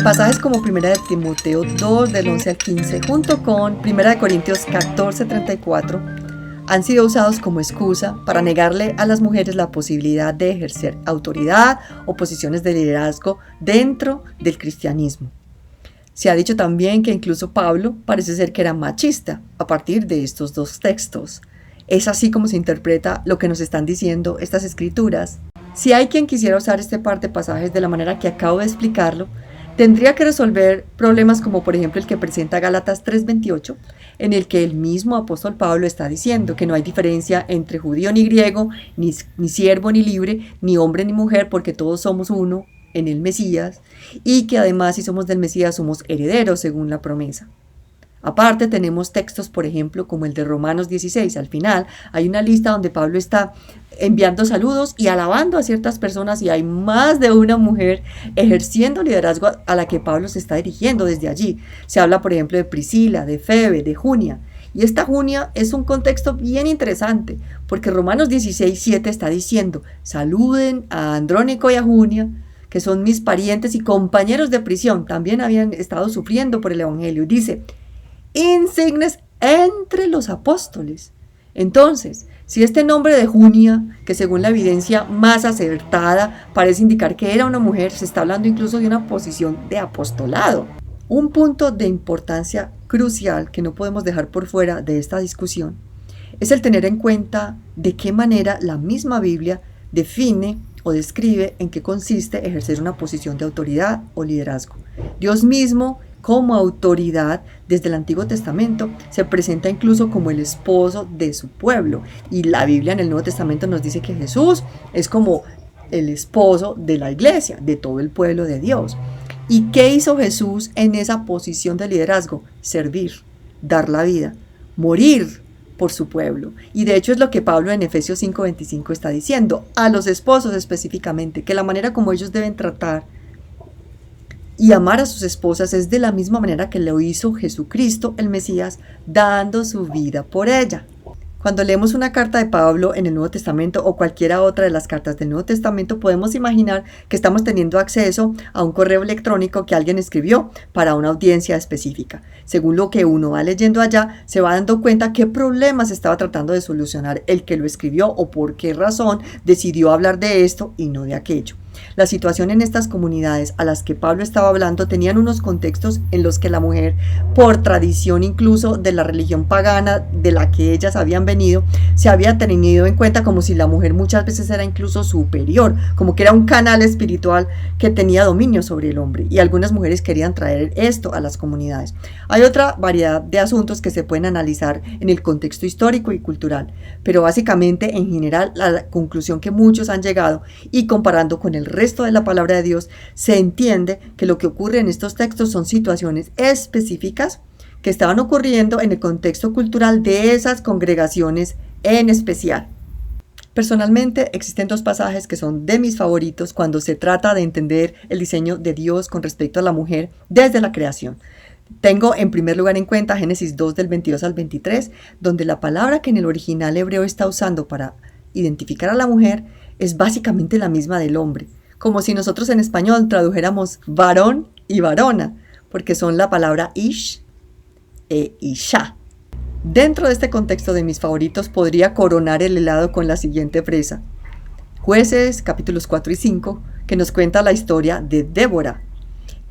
Pasajes como 1 de Timoteo 2 del 11 al 15 junto con 1 de Corintios 14:34 han sido usados como excusa para negarle a las mujeres la posibilidad de ejercer autoridad o posiciones de liderazgo dentro del cristianismo. Se ha dicho también que incluso Pablo parece ser que era machista a partir de estos dos textos. Es así como se interpreta lo que nos están diciendo estas escrituras. Si hay quien quisiera usar este par de pasajes de la manera que acabo de explicarlo, tendría que resolver problemas como por ejemplo el que presenta Gálatas 3:28, en el que el mismo apóstol Pablo está diciendo que no hay diferencia entre judío ni griego, ni siervo ni libre, ni hombre ni mujer, porque todos somos uno en el Mesías, y que además si somos del Mesías somos herederos según la promesa. Aparte tenemos textos, por ejemplo, como el de Romanos 16. Al final hay una lista donde Pablo está enviando saludos y alabando a ciertas personas y hay más de una mujer ejerciendo liderazgo a la que Pablo se está dirigiendo desde allí. Se habla, por ejemplo, de Priscila, de Febe, de Junia. Y esta Junia es un contexto bien interesante porque Romanos 16:7 está diciendo: saluden a Andrónico y a Junia, que son mis parientes y compañeros de prisión. También habían estado sufriendo por el evangelio. Dice: insignes entre los apóstoles. Entonces, si este nombre de Junia, que según la evidencia más acertada parece indicar que era una mujer, se está hablando incluso de una posición de apostolado. Un punto de importancia crucial que no podemos dejar por fuera de esta discusión es el tener en cuenta de qué manera la misma Biblia define o describe en qué consiste ejercer una posición de autoridad o liderazgo. Dios mismo, como autoridad, desde el Antiguo Testamento, se presenta incluso como el esposo de su pueblo. Y la Biblia en el Nuevo Testamento nos dice que Jesús es como el esposo de la iglesia, de todo el pueblo de Dios. ¿Y qué hizo Jesús en esa posición de liderazgo? Servir, dar la vida, morir por su pueblo. Y de hecho es lo que Pablo en Efesios 5:25 está diciendo, a los esposos específicamente, que la manera como ellos deben tratar y amar a sus esposas es de la misma manera que lo hizo Jesucristo, el Mesías, dando su vida por ella. Cuando leemos una carta de Pablo en el Nuevo Testamento o cualquiera otra de las cartas del Nuevo Testamento, podemos imaginar que estamos teniendo acceso a un correo electrónico que alguien escribió para una audiencia específica. Según lo que uno va leyendo allá, se va dando cuenta qué problemas estaba tratando de solucionar el que lo escribió o por qué razón decidió hablar de esto y no de aquello. La situación en estas comunidades a las que Pablo estaba hablando tenían unos contextos en los que la mujer, por tradición incluso de la religión pagana de la que ellas habían venido, se había tenido en cuenta como si la mujer muchas veces era incluso superior, como que era un canal espiritual que tenía dominio sobre el hombre, y algunas mujeres querían traer esto a las comunidades. Hay otra variedad de asuntos que se pueden analizar en el contexto histórico y cultural, pero básicamente en general la conclusión que muchos han llegado, y comparando con el resto de la palabra de Dios, se entiende que lo que ocurre en estos textos son situaciones específicas que estaban ocurriendo en el contexto cultural de esas congregaciones en especial. Personalmente existen dos pasajes que son de mis favoritos cuando se trata de entender el diseño de Dios con respecto a la mujer desde la creación. Tengo en primer lugar en cuenta Génesis 2 del 22 al 23, donde la palabra que en el original hebreo está usando para identificar a la mujer es básicamente la misma del hombre, como si nosotros en español tradujéramos varón y varona, porque son la palabra ish e isha. Dentro de este contexto de mis favoritos podría coronar el helado con la siguiente frase. Jueces capítulos 4 y 5, que nos cuenta la historia de Débora.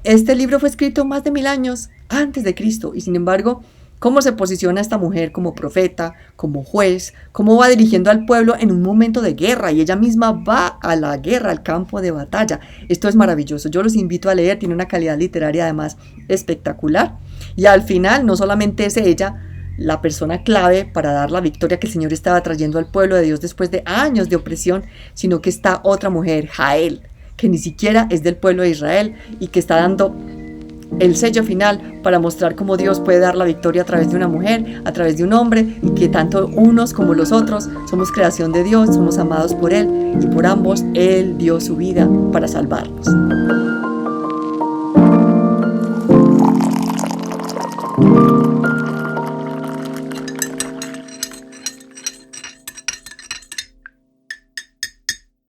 Este libro fue escrito más de 1000 años antes de Cristo y sin embargo, cómo se posiciona esta mujer como profeta, como juez, cómo va dirigiendo al pueblo en un momento de guerra y ella misma va a la guerra, al campo de batalla. Esto es maravilloso, yo los invito a leer, tiene una calidad literaria además espectacular. Y al final no solamente es ella la persona clave para dar la victoria que el Señor estaba trayendo al pueblo de Dios después de años de opresión, sino que está otra mujer, Jael, que ni siquiera es del pueblo de Israel y que está dando el sello final para mostrar cómo Dios puede dar la victoria a través de una mujer, a través de un hombre, y que tanto unos como los otros somos creación de Dios, somos amados por Él, y por ambos Él dio su vida para salvarnos.